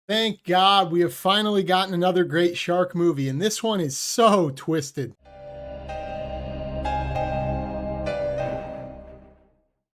Thank God we have finally gotten another great shark movie, and this one is so twisted.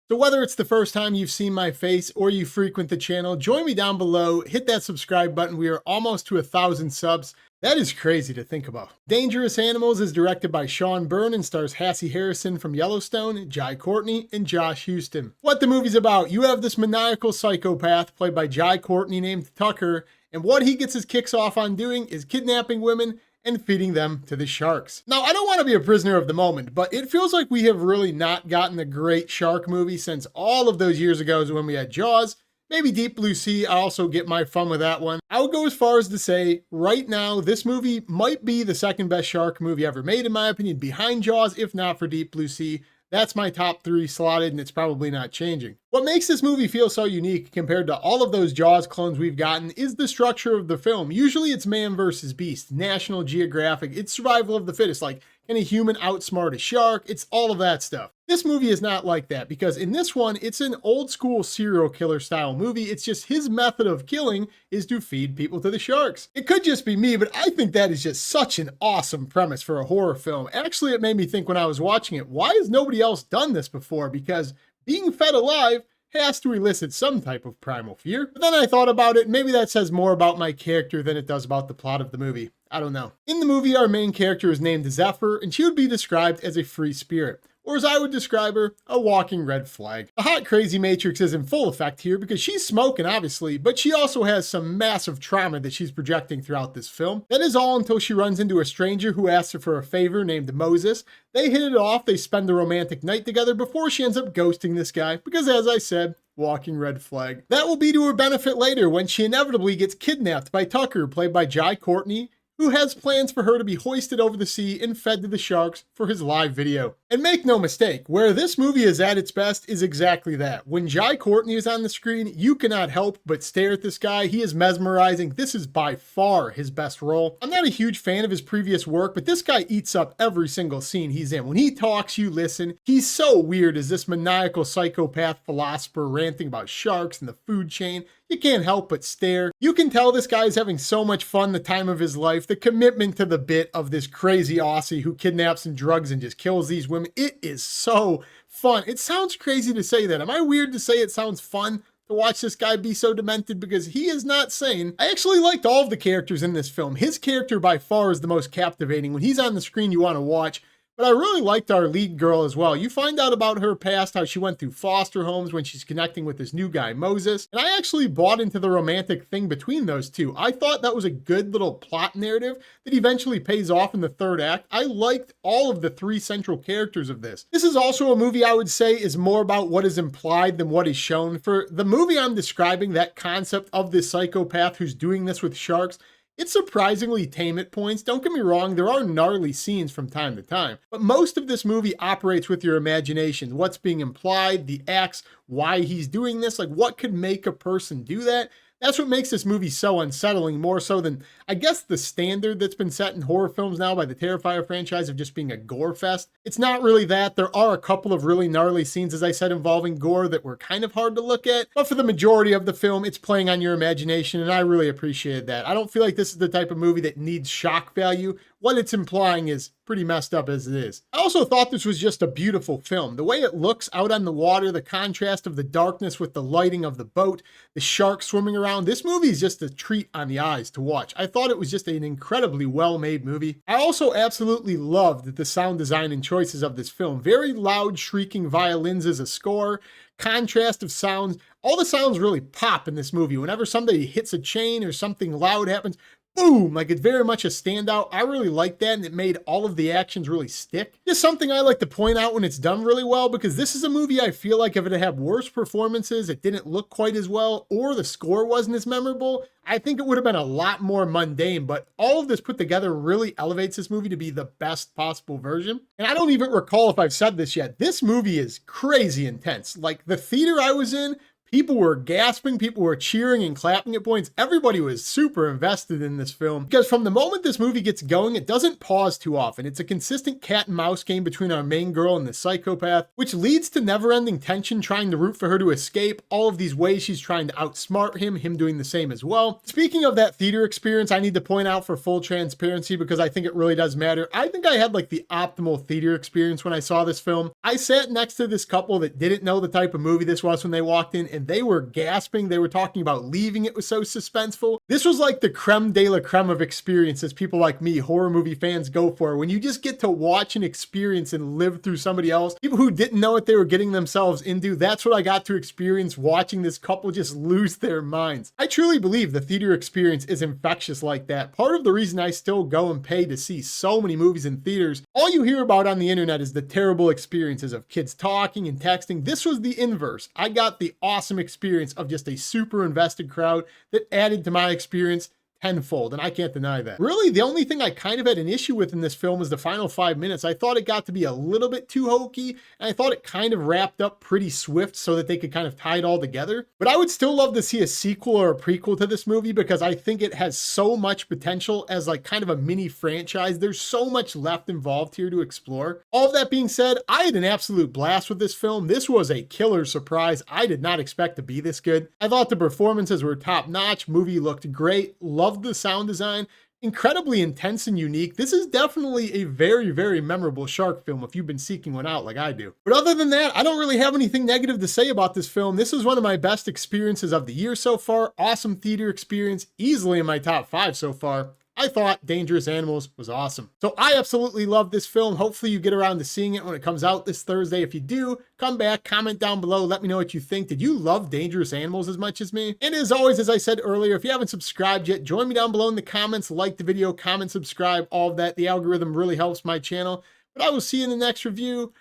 So whether it's the first time you've seen my face or you frequent the channel, join me down below, hit that subscribe button. We are almost to 1,000 subs. That is crazy to think about. Dangerous Animals is directed by Byrne and stars Hassie Harrison from Yellowstone, Courtney, and Josh Heuston. What the movie's about, you have this maniacal psychopath played by Courtney named Tucker, and what he gets his kicks off on doing is kidnapping women and feeding them to the sharks. Now, I don't want to be a prisoner of the moment, but it feels like we have really not gotten a great shark movie since all of those years ago when we had Jaws. Maybe Deep Blue Sea, I also get my fun with that one. I would go as far as to say, right now, this movie might be the second best shark movie ever made, in my opinion, behind Jaws, if not for Deep Blue Sea. That's my top 3 slotted, and it's probably not changing. What makes this movie feel so unique compared to all of those Jaws clones we've gotten is the structure of the film. Usually it's man versus beast, National Geographic, it's survival of the fittest, like can a human outsmart a shark? It's all of that stuff. This movie is not like that because in this one, it's an old school serial killer style movie. It's just his method of killing is to feed people to the sharks. It could just be me, but I think that is just such an awesome premise for a horror film. Actually, it made me think when I was watching it, why has nobody else done this before? Because being fed alive has to elicit some type of primal fear. But then I thought about it, maybe that says more about my character than it does about the plot of the movie. I don't know. In the movie, our main character is named Zephyr, and she would be described as a free spirit. Or as I would describe her, a walking red flag. The hot crazy matrix is in full effect here because she's smoking obviously, but she also has some massive trauma that she's projecting throughout this film. That is all until she runs into a stranger who asks her for a favor named Moses. They hit it off, they spend a romantic night together before she ends up ghosting this guy because, as I said, walking red flag. That will be to her benefit later when she inevitably gets kidnapped by Tucker, played by Courtney, who has plans for her to be hoisted over the sea and fed to the sharks for his live video. And make no mistake, where this movie is at its best is exactly that. When Courtney is on the screen, you cannot help but stare at this guy. He is mesmerizing. This is by far his best role. I'm not a huge fan of his previous work, but this guy eats up every single scene he's in. When he talks, you listen. He's so weird as this maniacal psychopath philosopher ranting about sharks and the food chain. You can't help but stare. You can tell this guy is having so much fun, the time of his life, the commitment to the bit of this crazy Aussie who kidnaps and drugs and just kills these women. It is so fun. It sounds crazy to say that. Am I weird to say it sounds fun to watch this guy be so demented? Because he is not sane. I actually liked all of the characters in this film. His character by far is the most captivating. When he's on the screen, you want to watch. But I really liked our lead girl as well. You find out about her past, how she went through foster homes when she's connecting with this new guy, Moses. And I actually bought into the romantic thing between those two. I thought that was a good little plot narrative that eventually pays off in the third act. I liked all of the 3 central characters of this. This is also a movie I would say is more about what is implied than what is shown. For the movie I'm describing, that concept of this psychopath who's doing this with sharks, it's surprisingly tame at points. Don't get me wrong, there are gnarly scenes from time to time, but most of this movie operates with your imagination. What's being implied, the acts, why he's doing this, like what could make a person do that? That's what makes this movie so unsettling, more so than, I guess, the standard that's been set in horror films now by the Terrifier franchise of just being a gore fest. It's not really that. There are a couple of really gnarly scenes, as I said, involving gore that were kind of hard to look at, but for the majority of the film, it's playing on your imagination, and I really appreciated that. I don't feel like this is the type of movie that needs shock value. What it's implying is pretty messed up as it is. I also thought this was just a beautiful film. The way it looks out on the water, the contrast of the darkness with the lighting of the boat, the sharks swimming around. This movie is just a treat on the eyes to watch. I thought it was just an incredibly well-made movie. I also absolutely loved the sound design and choices of this film. Very loud, shrieking violins as a score, contrast of sounds. All the sounds really pop in this movie. Whenever somebody hits a chain or something loud happens, boom, like it's very much a standout. I really like that, and it made all of the actions really stick. Just something I like to point out when it's done really well, because this is a movie I feel like if it had worse performances, it didn't look quite as well, or the score wasn't as memorable, I think it would have been a lot more mundane, but all of this put together really elevates this movie to be the best possible version. And I don't even recall if I've said this yet. This movie is crazy intense. Like the theater I was in, People were gasping, people were cheering and clapping at points. Everybody was super invested in this film because from the moment this movie gets going, it doesn't pause too often. It's a consistent cat and mouse game between our main girl and the psychopath, which leads to never-ending tension trying to root for her to escape, all of these ways she's trying to outsmart him doing the same as well. Speaking of that theater experience, I need to point out for full transparency because I think it really does matter. I think I had like the optimal theater experience when I saw this film. I sat next to this couple that didn't know the type of movie this was when they walked in, and they were gasping. They were talking about leaving. It was so suspenseful. This was like the creme de la creme of experiences people like me, horror movie fans, go for when you just get to watch and experience and live through somebody else. People who didn't know what they were getting themselves into. That's what I got to experience watching this couple just lose their minds. I truly believe the theater experience is infectious like that. Part of the reason I still go and pay to see so many movies in theaters, all you hear about on the internet is the terrible experiences of kids talking and texting. This was the inverse. I got the awesome experience of just a super invested crowd that added to my experience tenfold, and I can't deny that. Really, the only thing I kind of had an issue with in this film is the final 5 minutes. I thought it got to be a little bit too hokey, and I thought it kind of wrapped up pretty swift so that they could kind of tie it all together. But I would still love to see a sequel or a prequel to this movie because I think it has so much potential as like kind of a mini franchise. There's so much left involved here to explore. All of that being said, I had an absolute blast with this film. This was a killer surprise. I did not expect to be this good. I thought the performances were top notch. Movie looked great. Loved the sound design, incredibly intense and unique. This is definitely a very, very memorable shark film if you've been seeking one out like I do. But other than that, I don't really have anything negative to say about this film. This is one of my best experiences of the year so far. Awesome theater experience, easily in my top 5 so far. I thought Dangerous Animals was awesome. So I absolutely love this film. Hopefully you get around to seeing it when it comes out this Thursday. If you do, come back, comment down below, let me know what you think. Did you love Dangerous Animals as much as me? And as always, as I said earlier, if you haven't subscribed yet, join me down below in the comments, like the video, comment, subscribe, all of that. The algorithm really helps my channel. But I will see you in the next review.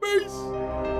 Peace!